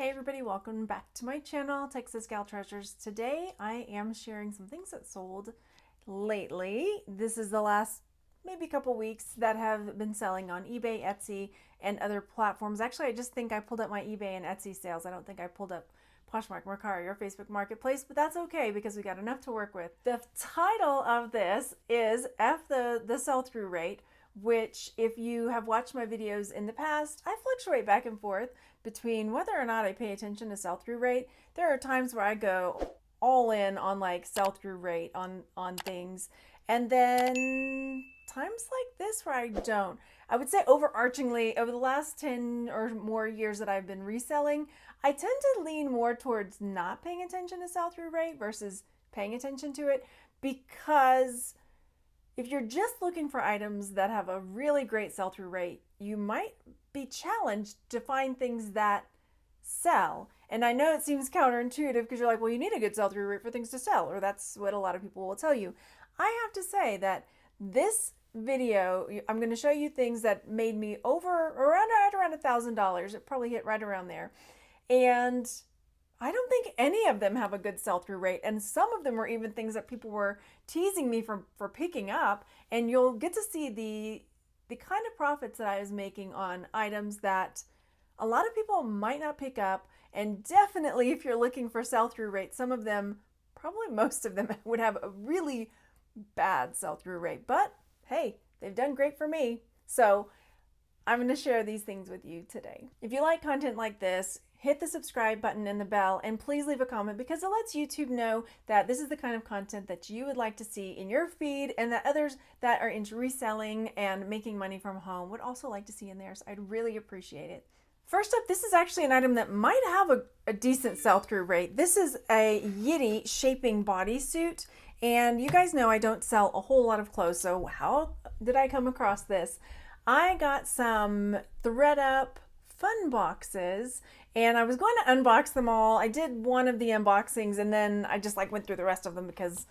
Hey everybody, welcome back to my channel, Texas Gal Treasures. Today I am sharing some things that sold lately. This is the last maybe couple weeks that have been selling on eBay, Etsy, and other platforms. Actually, I just think I pulled up my eBay and Etsy sales. I don't think I pulled up Poshmark, Mercari, or Facebook Marketplace, but that's okay because we got enough to work with. The title of this is F the sell-through rate, which if you have watched my videos in the past, I fluctuate back and forth between whether or not I pay attention to sell-through rate. There are times where I go all in on like sell-through rate on things, and then times like this where I don't. I would say overarchingly over the last 10 or more years that I've been reselling, I tend to lean more towards not paying attention to sell-through rate versus paying attention to it, because if you're just looking for items that have a really great sell-through rate, you might be challenged to find things that sell. And I know it seems counterintuitive because you're like, well, you need a good sell-through rate for things to sell, or that's what a lot of people will tell you. I have to say that this video, I'm going to show you things that made me around $1,000. It probably hit right around there. And I don't think any of them have a good sell-through rate, and some of them were even things that people were teasing me for picking up, and you'll get to see the kind of profits that I was making on items that a lot of people might not pick up. And definitely if you're looking for sell-through rate, some of them, probably most of them, would have a really bad sell-through rate, but hey, they've done great for me. So I'm going to share these things with you today. If you like content like this, hit the subscribe button and the bell, and please leave a comment because it lets YouTube know that this is the kind of content that you would like to see in your feed, and that others that are into reselling and making money from home would also like to see in theirs. I'd really appreciate it. First up, this is actually an item that might have a decent sell-through rate. This is a Yitty shaping bodysuit, and you guys know I don't sell a whole lot of clothes, so how did I come across this? I got some ThredUp fun boxes, and I was going to unbox them all. I did one of the unboxings, and then I just like went through the rest of them because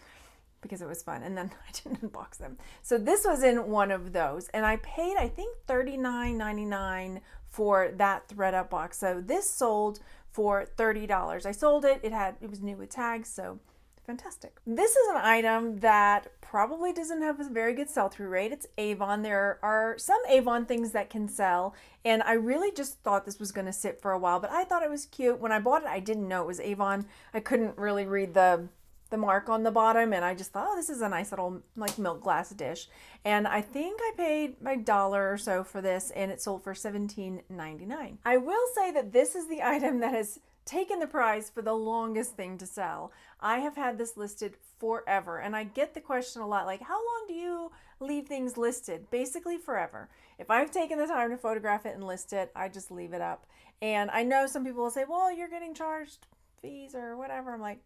it was fun, and then I didn't unbox them. So this was in one of those, and I paid, I think, $39.99 for that ThredUp box. So this sold for $30. I sold it. It was new with tags, so fantastic. This is an item that probably doesn't have a very good sell-through rate. It's Avon. There are some Avon things that can sell, and I really just thought this was going to sit for a while, but I thought it was cute. When I bought it, I didn't know it was Avon. I couldn't really read the mark on the bottom, and I just thought, oh, this is a nice little like milk glass dish. And I think I paid my $1 or so for this, and it sold for $17.99. I will say that this is the item that has taken the prize for the longest thing to sell. I have had this listed forever, and I get the question a lot, like, how long do you leave things listed? Basically forever. If I've taken the time to photograph it and list it, I just leave it up. And I know some people will say, well, you're getting charged fees or whatever. I'm like,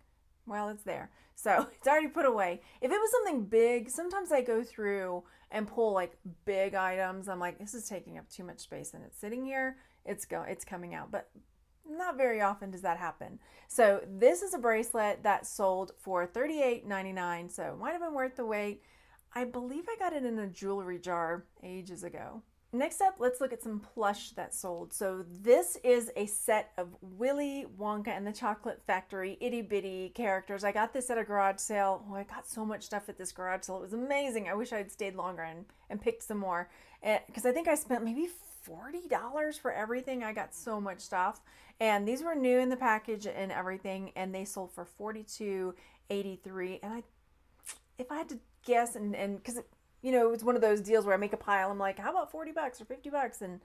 well, it's there. So it's already put away. If it was something big, sometimes I go through and pull like big items. I'm like, this is taking up too much space, and it's sitting here. It's coming out. But not very often does that happen. So this is a bracelet that sold for $38.99, so it might have been worth the wait. I believe I got it in a jewelry jar ages ago. Next up, let's look at some plush that sold. So this is a set of Willy Wonka and the Chocolate Factory itty bitty characters. I got this at a garage sale. Oh, I got so much stuff at this garage sale. It was amazing. I wish I had stayed longer and picked some more, because I think I spent maybe $40 for everything. I got so much stuff, and these were new in the package and everything, and they sold for $42.83. And if I had to guess, and because it's one of those deals where I make a pile, I'm like, how about $40 or $50, and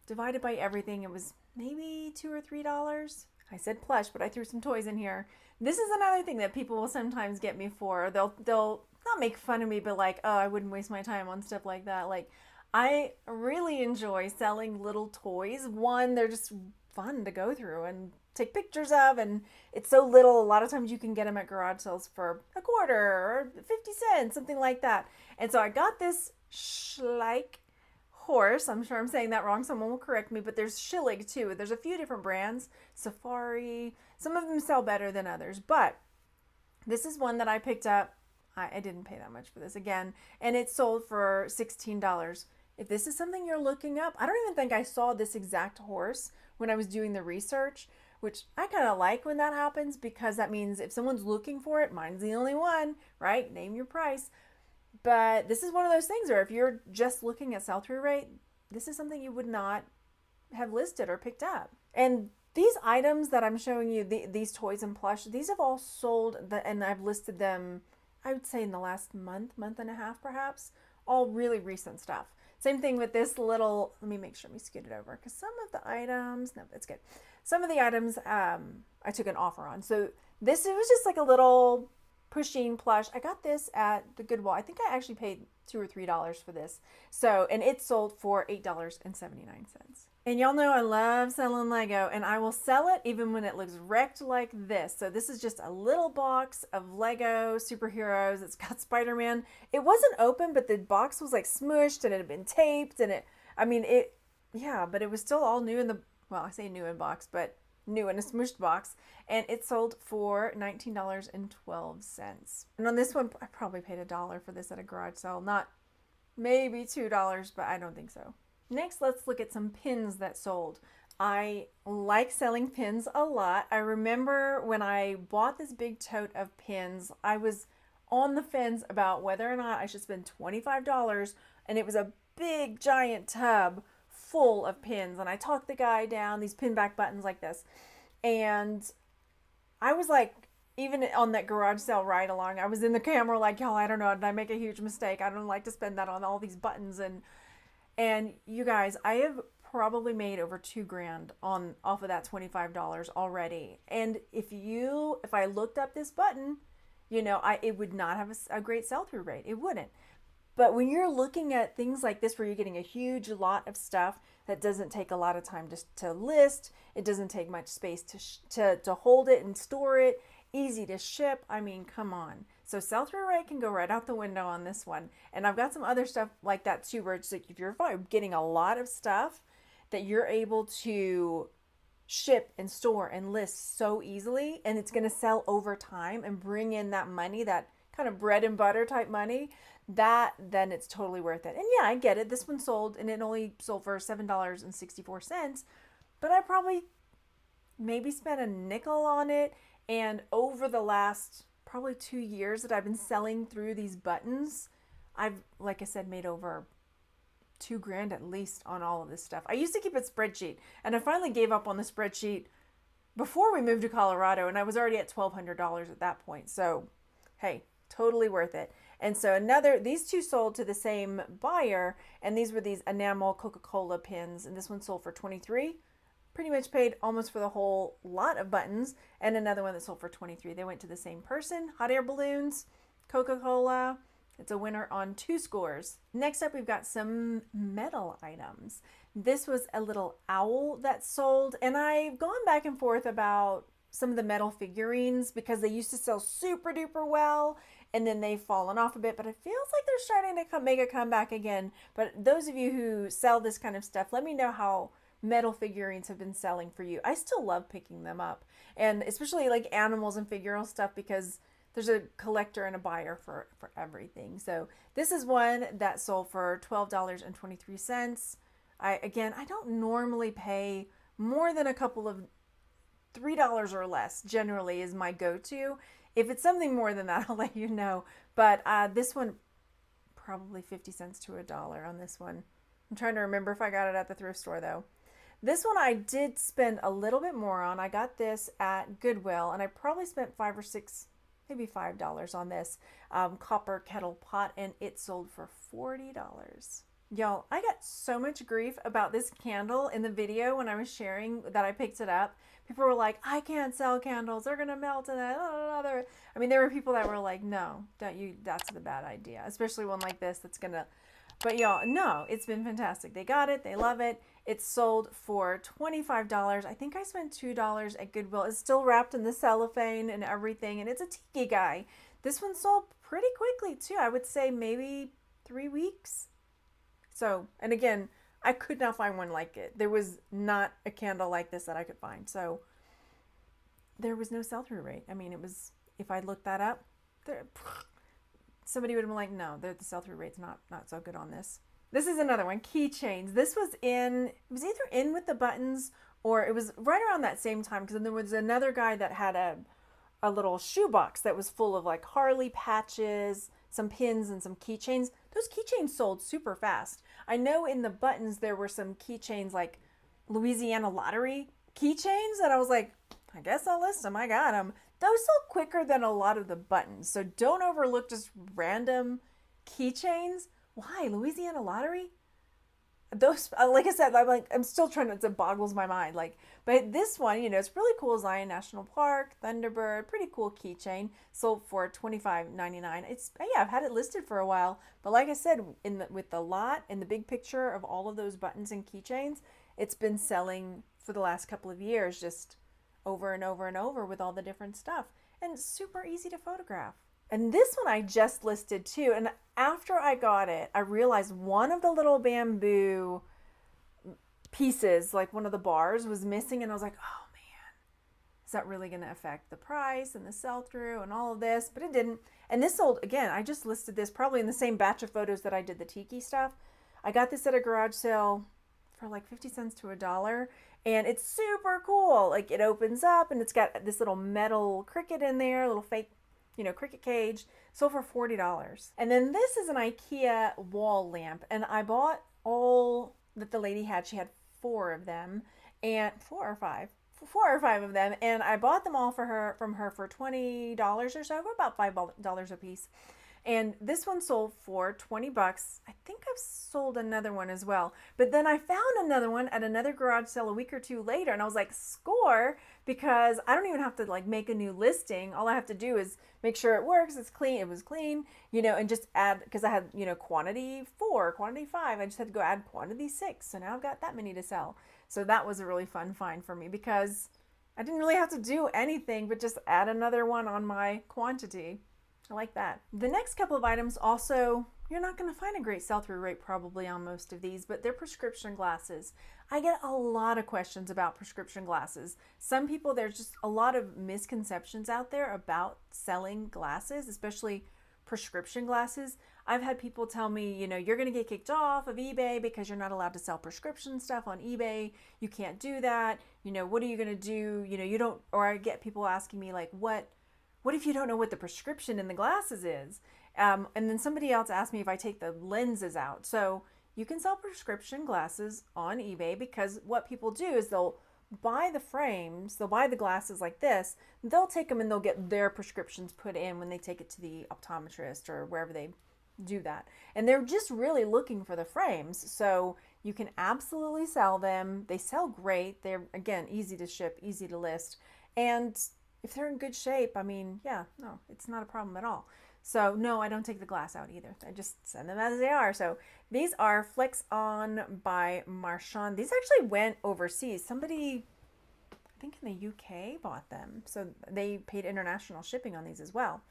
divided by everything, it was maybe $2 or $3. I said plush, but I threw some toys in here. This is another thing that people will sometimes get me for. They'll not make fun of me, but like, oh, I wouldn't waste my time on stuff like that. Like, I really enjoy selling little toys. One, they're just fun to go through and take pictures of, and it's so little. A lot of times you can get them at garage sales for a quarter or 50 cents, something like that. And so I got this Schleich horse. I'm sure I'm saying that wrong. Someone will correct me, but there's Schillig too. There's a few different brands. Safari. Some of them sell better than others, but this is one that I picked up. I didn't pay that much for this again, and it sold for $16. If this is something you're looking up, I don't even think I saw this exact horse when I was doing the research, which I kind of like when that happens because that means if someone's looking for it, mine's the only one, right? Name your price. But this is one of those things where if you're just looking at sell-through rate, this is something you would not have listed or picked up. And these items that I'm showing you, these toys and plush, these have all sold, and I've listed them, I would say in the last month and a half perhaps, all really recent stuff. Same thing with this little, let me make sure we scoot it over because some of the items, no, that's good. Some of the items I took an offer on. So this, it was just like a little pushing plush. I got this at the Goodwill. I think I actually paid $2 or $3 for this. So, and it sold for $8.79. And y'all know I love selling Lego, and I will sell it even when it looks wrecked like this. So this is just a little box of Lego superheroes. It's got Spider-Man. It wasn't open, but the box was like smushed and it had been taped, and but it was still all new in the, well, I say new in box, but new in a smushed box, and it sold for $19.12. And on this one, I probably paid $1 for this at a garage sale. Not maybe $2, but I don't think so. Next, let's look at some pins that sold. I like selling pins a lot. I remember when I bought this big tote of pins, I was on the fence about whether or not I should spend $25, and it was a big giant tub full of pins, and I talked the guy down, these pin back buttons like this, and I was like, even on that garage sale ride along, I was in the camera like, y'all, I don't know, did I make a huge mistake? I don't like to spend that on all these buttons. And you guys, I have probably made over $2,000 off of that $25 already. And if I looked up this button, it would not have a great sell-through rate. It wouldn't. But when you're looking at things like this, where you're getting a huge lot of stuff that doesn't take a lot of time to list, it doesn't take much space to hold it and store it, easy to ship. I mean, come on. So sell-through rate can go right out the window on this one. And I've got some other stuff like that too, where it's like if you're getting a lot of stuff that you're able to ship and store and list so easily, and it's going to sell over time and bring in that money, that kind of bread and butter type money, then it's totally worth it. And yeah, I get it. This one sold, and it only sold for $7.64, but I probably maybe spent a nickel on it. And over the last probably 2 years that I've been selling through these buttons, I've, like I said, made over $2,000 at least on all of this stuff. I used to keep a spreadsheet, and I finally gave up on the spreadsheet before we moved to Colorado, and I was already at $1,200 at that point. So, hey, totally worth it. And so these two sold to the same buyer, and these were these enamel Coca-Cola pins, and this one sold for $23. Pretty much paid almost for the whole lot of buttons, and another one that sold for $23. They went to the same person. Hot air balloons, Coca-Cola. It's a winner on 2 scores. Next up, we've got some metal items. This was a little owl that sold, and I've gone back and forth about some of the metal figurines because they used to sell super duper well, and then they've fallen off a bit, but it feels like they're starting to make a comeback again. But those of you who sell this kind of stuff, let me know how metal figurines have been selling for you. I still love picking them up, and especially like animals and figural stuff, because there's a collector and a buyer for everything. So this is one that sold for $12.23. I don't normally pay more than a couple of $3 or less, generally is my go-to. If it's something more than that, I'll let you know. But this one, probably 50 cents to $1 on this one. I'm trying to remember if I got it at the thrift store though. This one I did spend a little bit more on. I got this at Goodwill, and I probably spent $5 or $6, maybe $5 on this copper kettle pot, and it sold for $40. Y'all, I got so much grief about this candle in the video when I was sharing that I picked it up. People were like, I can't sell candles. They're going to melt. And I mean, there were people that were like, no, that's the bad idea. Especially one like this that's going to, but y'all, no, it's been fantastic. They got it. They love it. It sold for $25. I think I spent $2 at Goodwill. It's still wrapped in the cellophane and everything. And it's a tiki guy. This one sold pretty quickly too. I would say maybe 3 weeks. So, and again, I could not find one like it. There was not a candle like this that I could find. So there was no sell-through rate. I mean, it was, if I looked that up, somebody would have been like, no, the sell-through rate's not so good on this. This is another one, keychains. This was either in with the buttons or it was right around that same time, because then there was another guy that had a little shoebox that was full of like Harley patches, some pins, and some keychains. Those keychains sold super fast. I know in the buttons there were some keychains like Louisiana lottery keychains, and I was like, I guess I'll list them. I got them. Those sold quicker than a lot of the buttons. So don't overlook just random keychains. Why? Louisiana lottery? Those, like I said, I'm still trying to, it boggles my mind. Like, but this one, it's really cool. Zion National Park, Thunderbird, pretty cool keychain. Sold for $25.99. It's, yeah, I've had it listed for a while, but like I said, with the lot and the big picture of all of those buttons and keychains, it's been selling for the last couple of years, just over and over and over with all the different stuff, and it's super easy to photograph. And this one I just listed too. And after I got it, I realized one of the little bamboo pieces, like one of the bars, was missing. And I was like, oh man, is that really going to affect the price and the sell through and all of this? But it didn't. And this sold, again, I just listed this probably in the same batch of photos that I did the tiki stuff. I got this at a garage sale for like 50 cents to $1. And it's super cool. Like, it opens up and it's got this little metal cricket in there, a little fake cricket cage, sold for $40. And then this is an IKEA wall lamp, and I bought all that the lady had. She had four of them, and four or five of them, and I bought them all from her for $20 or so, for about $5 a piece. And this one sold for $20. I think I've sold another one as well. But then I found another one at another garage sale a week or two later, and I was like, score, because I don't even have to like make a new listing. All I have to do is make sure it works, it's clean, it was clean, and just add, because I had, quantity 4, quantity 5. I just had to go add quantity 6. So now I've got that many to sell. So that was a really fun find for me, because I didn't really have to do anything but just add another one on my quantity. I like that. The next couple of items also, you're not going to find a great sell-through rate probably on most of these, but they're prescription glasses. I get a lot of questions about prescription glasses. Some people, there's just a lot of misconceptions out there about selling glasses, especially prescription glasses. I've had people tell me, you're going to get kicked off of eBay because you're not allowed to sell prescription stuff on eBay. You can't do that. What are you going to do? You don't, or I get people asking me like, what if you don't know what the prescription in the glasses is? And then somebody else asked me if I take the lenses out. So you can sell prescription glasses on eBay, because what people do is they'll buy the frames, they'll buy the glasses like this, they'll take them and they'll get their prescriptions put in when they take it to the optometrist or wherever they do that. And they're just really looking for the frames. So you can absolutely sell them. They sell great. They're, again, easy to ship, easy to list. And if they're in good shape, no, it's not a problem at all. So no, I don't take the glass out either. I just send them as they are. So these are Flex On by Marchand. These actually went overseas. Somebody, I think in the UK, bought them. So they paid international shipping on these as well.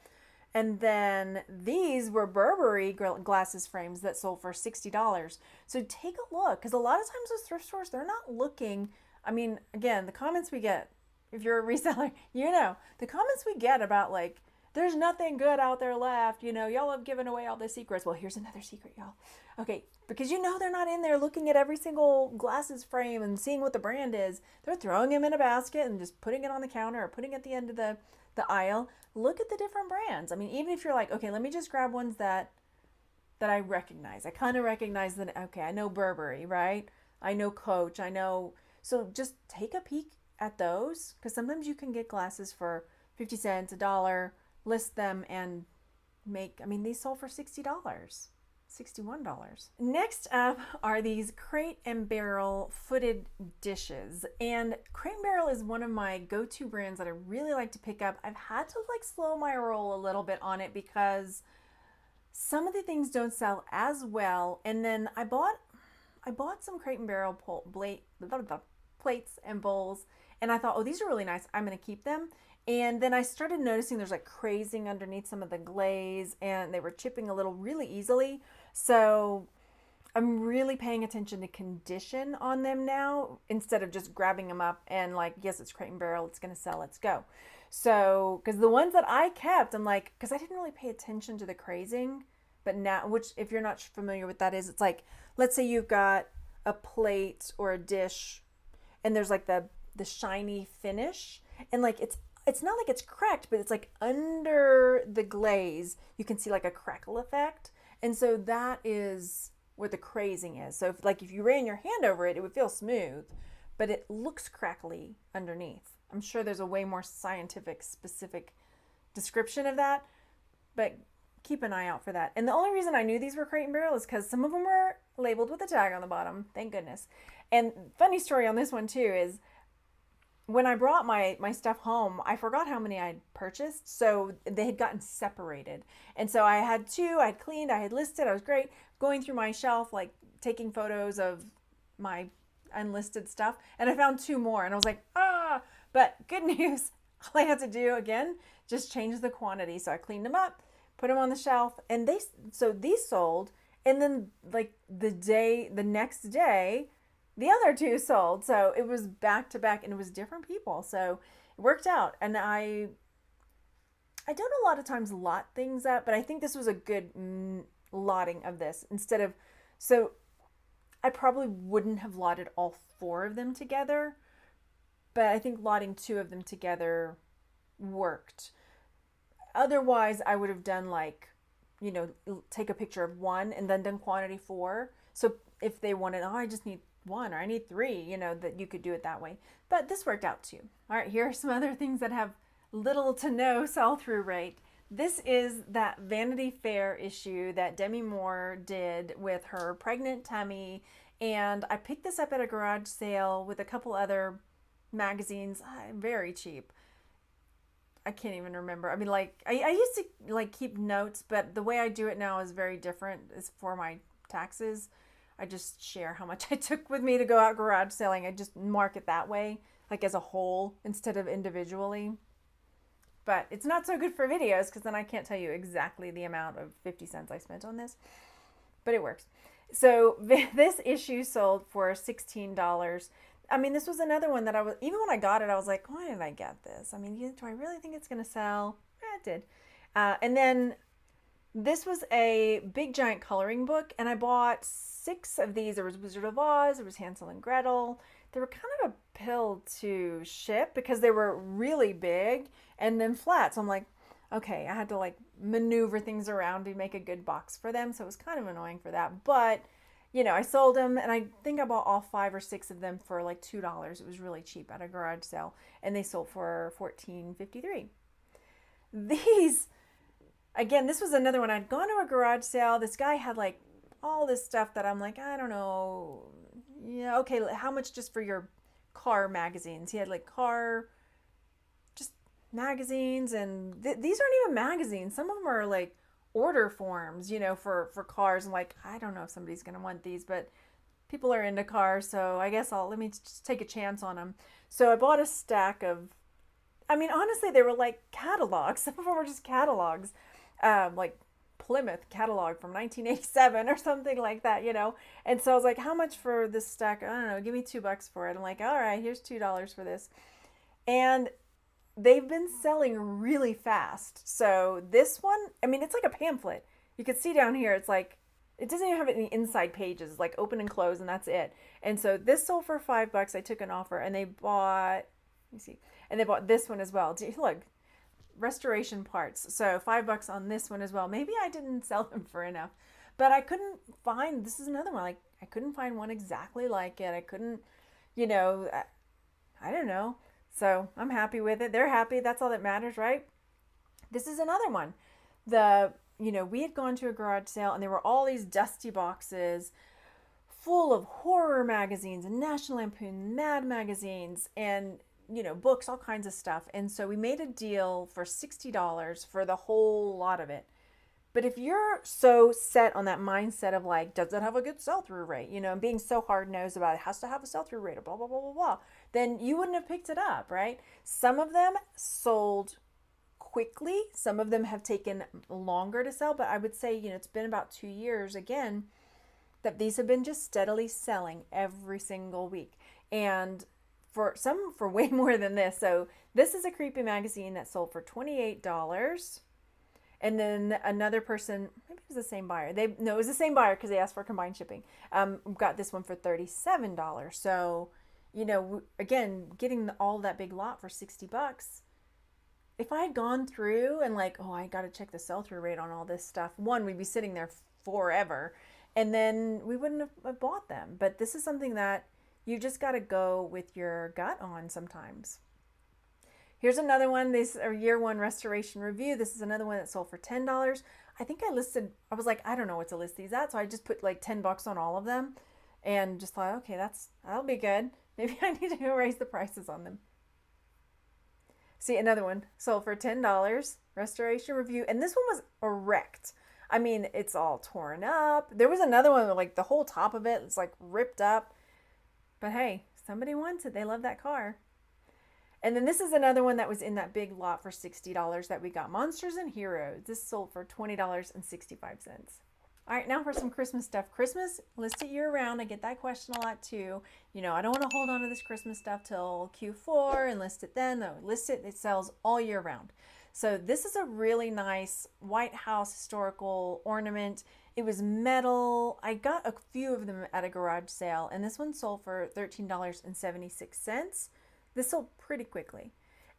And then these were Burberry glasses frames that sold for $60. So take a look, because a lot of times those thrift stores, they're not looking. I mean, again, the comments we get, if you're a reseller, the comments we get about like, there's nothing good out there left. Y'all have given away all the secrets. Well, here's another secret, y'all. Okay, because they're not in there looking at every single glasses frame and seeing what the brand is. They're throwing them in a basket and just putting it on the counter or putting it at the end of the aisle. Look at the different brands. I mean, even if you're like, okay, let me just grab ones that I recognize. I kind of recognize that, okay, I know Burberry, right? I know Coach, I know. So just take a peek at those, because sometimes you can get glasses for 50 cents, $1, list them and make, these sold for $60, $61. Next up are these Crate and Barrel footed dishes. And Crate and Barrel is one of my go-to brands that I really like to pick up. I've had to like slow my roll a little bit on it because some of the things don't sell as well. And then I bought some Crate and Barrel plates and bowls, and I thought, oh, these are really nice, I'm going to keep them. And then I started noticing there's like crazing underneath some of the glaze, and they were chipping a little really easily. So I'm really paying attention to condition on them now, instead of just grabbing them up and like, yes, it's Crate and Barrel, it's going to sell, let's go. So, because the ones that I kept, I'm like, because I didn't really pay attention to the crazing, but now, which if you're not familiar with that is, it's like, let's say you've got a plate or a dish, and there's like the shiny finish, and like it's not like it's cracked, but it's like under the glaze you can see like a crackle effect. And so that is where the crazing is. So if you ran your hand over it, it would feel smooth, but it looks crackly underneath. I'm sure there's a way more scientific, specific description of that, but keep an eye out for that. And the only reason I knew these were Crate and Barrel is because some of them were labeled with a tag on the bottom. Thank goodness. And funny story on this one too is when I brought my stuff home, I forgot how many I'd purchased. So they had gotten separated. And so I had two, I'd cleaned, I had listed, I was great. Going through my shelf, like taking photos of my unlisted stuff. And I found two more and I was like, but good news. All I had to do again, just change the quantity. So I cleaned them up, put them on the shelf, and these sold. And then like the next day, the other two sold. So it was back to back and it was different people. So it worked out. And I don't a lot of times lot things up, but I think this was a good lotting of this so I probably wouldn't have lotted all four of them together, but I think lotting two of them together worked. Otherwise, I would have done like, take a picture of one and then done quantity four. So if they wanted, I just need one or I need three, that you could do it that way. But this worked out too. All right, here are some other things that have little to no sell-through rate. This is that Vanity Fair issue that Demi Moore did with her pregnant tummy. And I picked this up at a garage sale with a couple other magazines, very cheap. I can't even remember. I mean, like, I used to like keep notes, but the way I do it now is very different. It's for my taxes. I just share how much I took with me to go out garage selling. I just mark it that way, like as a whole instead of individually. But it's not so good for videos because then I can't tell you exactly the amount of 50 cents I spent on this, but it works. So this issue sold for $16. I mean, this was another one that even when I got it, I was like, why did I get this? I mean, do I really think it's going to sell? It did. And then this was a big giant coloring book, and I bought 6 of these. There was Wizard of Oz, there was Hansel and Gretel. They were kind of a pill to ship because they were really big and then flat. So I'm like, okay, I had to like maneuver things around to make a good box for them. So it was kind of annoying for that. But, I sold them, and I think I bought all 5 or 6 of them for like $2. It was really cheap at a garage sale, and they sold for $14.53. These, again, this was another one. I'd gone to a garage sale. This guy had like all this stuff that I'm like, I don't know. Yeah, okay, how much just for your car magazines? He had like car just magazines, and these aren't even magazines. Some of them are like order forms, for cars. I'm like, I don't know if somebody's going to want these, but people are into cars, so I guess let me just take a chance on them. So I bought a stack of, I mean, honestly, they were like catalogs. Some of them were just catalogs, like Plymouth catalog from 1987 or something like that, And so I was like, how much for this stack? I don't know, give me $2 for it. I'm like, all right, here's $2 for this. And they've been selling really fast. So this one, I mean, it's like a pamphlet. You can see down here, it's like, it doesn't even have any inside pages, it's like open and close, and that's it. And so this sold for $5. I took an offer, and they bought, let me see, and they bought this one as well. Look, restoration parts. So $5 on this one as well. Maybe I didn't sell them for enough, but I couldn't find, this is another one, like I couldn't find one exactly like it. I couldn't, I don't know. So I'm happy with it. They're happy. That's all that matters, right? This is another one. We had gone to a garage sale, and there were all these dusty boxes full of horror magazines and National Lampoon Mad magazines and books, all kinds of stuff. And so we made a deal for $60 for the whole lot of it. But if you're so set on that mindset of like, does it have a good sell-through rate, and being so hard-nosed about it has to have a sell-through rate, blah, blah, blah, blah, blah, then you wouldn't have picked it up, right? Some of them sold quickly. Some of them have taken longer to sell, but I would say, it's been about 2 years again that these have been just steadily selling every single week. And for some, for way more than this. So this is a creepy magazine that sold for $28. And then another person, maybe it was the same buyer. It was the same buyer because they asked for combined shipping. Got this one for $37. So, you know, again, getting all that big lot for 60 bucks. If I had gone through and like, oh, I got to check the sell-through rate on all this stuff, one, we'd be sitting there forever, and then we wouldn't have bought them. But this is something that you just got to go with your gut on sometimes. Here's another one. This is a year one restoration review. This is another one that sold for $10. I think I was like, I don't know what to list these at. So I just put like 10 bucks on all of them and just thought, okay, that'll be good. Maybe I need to raise the prices on them. See, another one sold for $10, restoration review. And this one was wrecked. I mean, it's all torn up. There was another one where like the whole top of it is like ripped up. But hey, somebody wants it. They love that car. And then this is another one that was in that big lot for $60 that we got. Monsters and Heroes. This sold for $20.65. All right, now for some Christmas stuff. Christmas, list it year round. I get that question a lot too. You know, I don't want to hold on to this Christmas stuff till Q4 and list it then. No, list it. It sells all year round. So this is a really nice White House historical ornament. It was metal. I got a few of them at a garage sale, and this one sold for $13.76. This sold pretty quickly.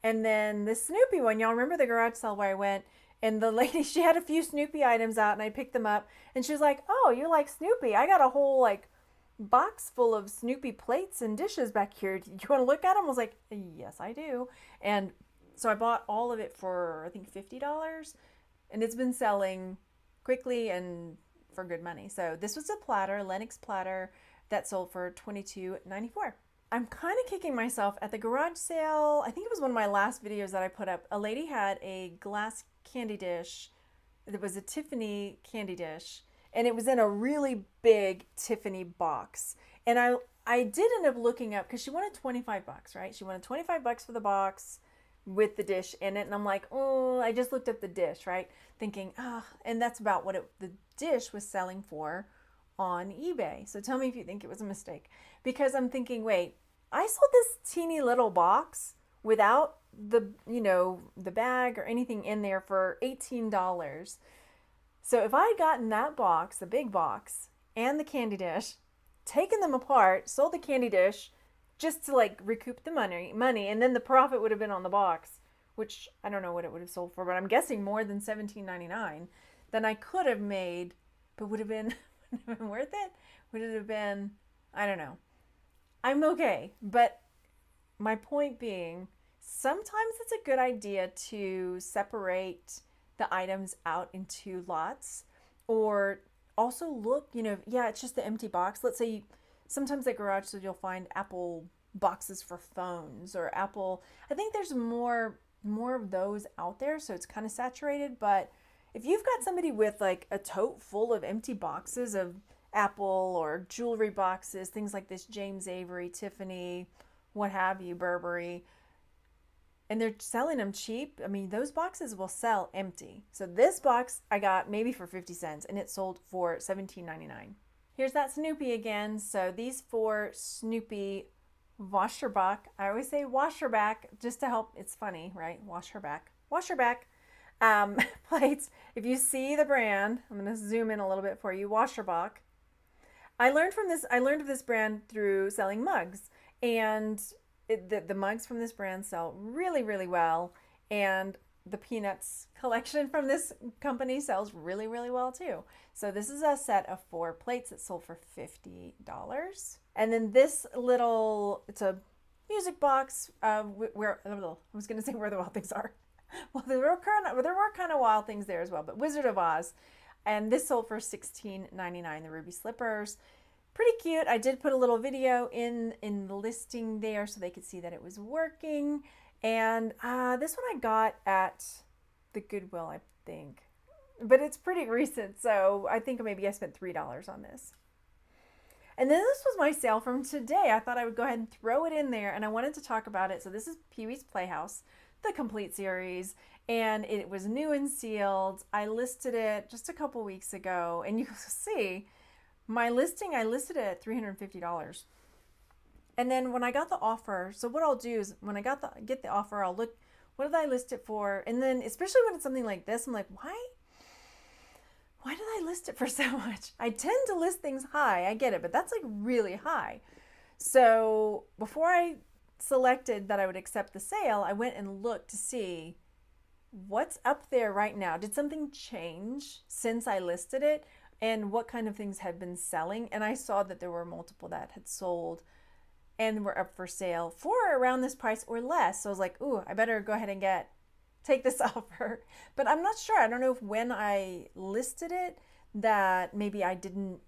And then the Snoopy one, y'all remember the garage sale where I went, and the lady, she had a few Snoopy items out, and I picked them up, and she was like, oh, you like Snoopy? I got a whole like box full of Snoopy plates and dishes back here. Do you want to look at them? I was like, yes, I do. And so I bought all of it for, I think, $50, and it's been selling quickly and for good money. So this was a platter, Lennox platter, that sold for $22.94. I'm kind of kicking myself at the garage sale. I think it was one of my last videos that I put up. A lady had a glass candy dish. It was a Tiffany candy dish, and it was in a really big Tiffany box. And I did end up looking up because she wanted 25 bucks, right? She wanted 25 bucks for the box with the dish in it. And I'm like, oh, I just looked up the dish, right? Thinking, and that's about what the dish was selling for on eBay. So tell me if you think it was a mistake, because I'm thinking, wait, I sold this teeny little box without the, you know, the bag or anything in there for $18. So if I had gotten that box, the big box, and the candy dish, taken them apart, sold the candy dish just to like recoup the money, and then the profit would have been on the box, which I don't know what it would have sold for, but I'm guessing more than $17.99, then I could have made, but would it have been worth it? Would it have been, I don't know. I'm okay, but my point being, sometimes it's a good idea to separate the items out into lots, or also look, you know, yeah, it's just the empty box. Let's say sometimes at garage sales you'll find Apple boxes for phones, or Apple, I think there's more of those out there, so it's kind of saturated. But if you've got somebody with like a tote full of empty boxes of Apple or jewelry boxes, things like this, James Avery, Tiffany, what have you, Burberry, and they're selling them cheap, I mean, those boxes will sell empty. So this box I got maybe for 50 cents, and it sold for $17.99. Here's that Snoopy again. So these 4 Snoopy Washerback, I always say washerback just to help, it's funny, right? Washerback plates. If you see the brand, I'm going to zoom in a little bit for you. Washerback. I learned of this brand through selling mugs, and the mugs from this brand sell really, really well, and the Peanuts collection from this company sells really, really well too. So this is a set of 4 plates that sold for $50. And then this little, it's a music box where, I was going to say where the wild things are. Well, there were kind of wild things there as well, but Wizard of Oz. And this sold for $16.99, the ruby slippers. Pretty cute. I did put a little video in the listing there so they could see that it was working. And this one I got at the Goodwill, I think. But it's pretty recent, so I think maybe I spent $3 on this. And then this was my sale from today. I thought I would go ahead and throw it in there, and I wanted to talk about it. So this is Pee-wee's Playhouse, the complete series, and it was new and sealed. I listed it just a couple weeks ago, and you can see my listing, I listed it at $350. And then when I got the offer, so what I'll do is when I get the offer, I'll look, what did I list it for? And then especially when it's something like this, I'm like, why did I list it for so much? I tend to list things high, I get it, but that's like really high. So before I selected that I would accept the sale, I went and looked to see what's up there right now. Did something change since I listed it? And what kind of things had been selling? And I saw that there were multiple that had sold and were up for sale for around this price or less. So I was like, ooh, I better go ahead and take this offer. But I'm not sure. I don't know if when I listed it that maybe I didn't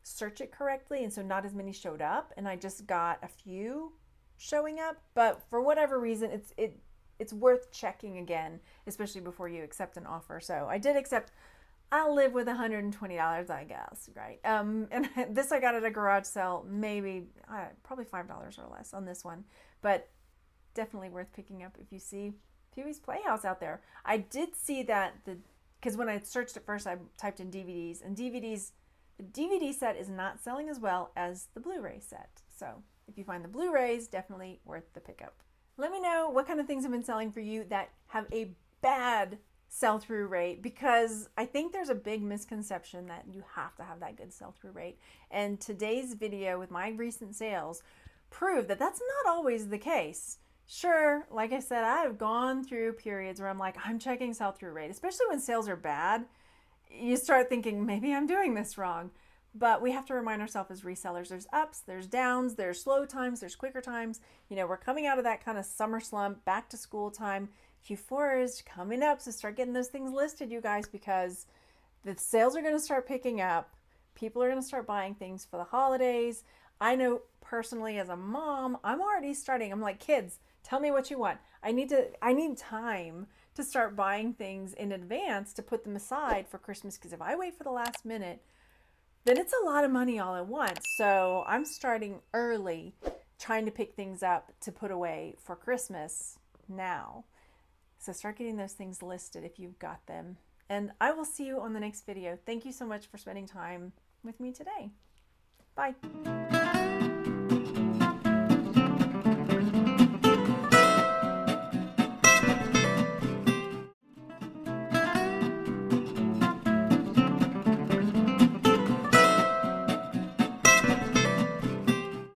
search it correctly, and so not as many showed up, and I just got a few showing up. But for whatever reason, it's worth checking again, especially before you accept an offer. So I did accept. I'll live with $120, I guess, right? And this I got at a garage sale, maybe probably $5 or less on this one, but definitely worth picking up if you see Pee-wee's Playhouse out there. I did see that because when I searched it first, I typed in DVDs, and the DVD set is not selling as well as the Blu-ray set. So if you find the Blu-rays, definitely worth the pickup. Let me know what kind of things have been selling for you that have a bad sell-through rate, because I think there's a big misconception that you have to have that good sell-through rate. And today's video with my recent sales proved that that's not always the case. Sure, like I said, I've gone through periods where I'm like, I'm checking sell-through rate, especially when sales are bad. You start thinking, maybe I'm doing this wrong. But we have to remind ourselves as resellers, there's ups, there's downs, there's slow times, there's quicker times. You know, we're coming out of that kind of summer slump, back to school time. Q4 is coming up, so start getting those things listed, you guys, because the sales are going to start picking up. People are going to start buying things for the holidays. I know personally as a mom, I'm already starting. I'm like, kids, tell me what you want. I need time to start buying things in advance to put them aside for Christmas, because if I wait for the last minute, then it's a lot of money all at once. So I'm starting early, trying to pick things up to put away for Christmas now. So start getting those things listed if you've got them. And I will see you on the next video. Thank you so much for spending time with me today. Bye.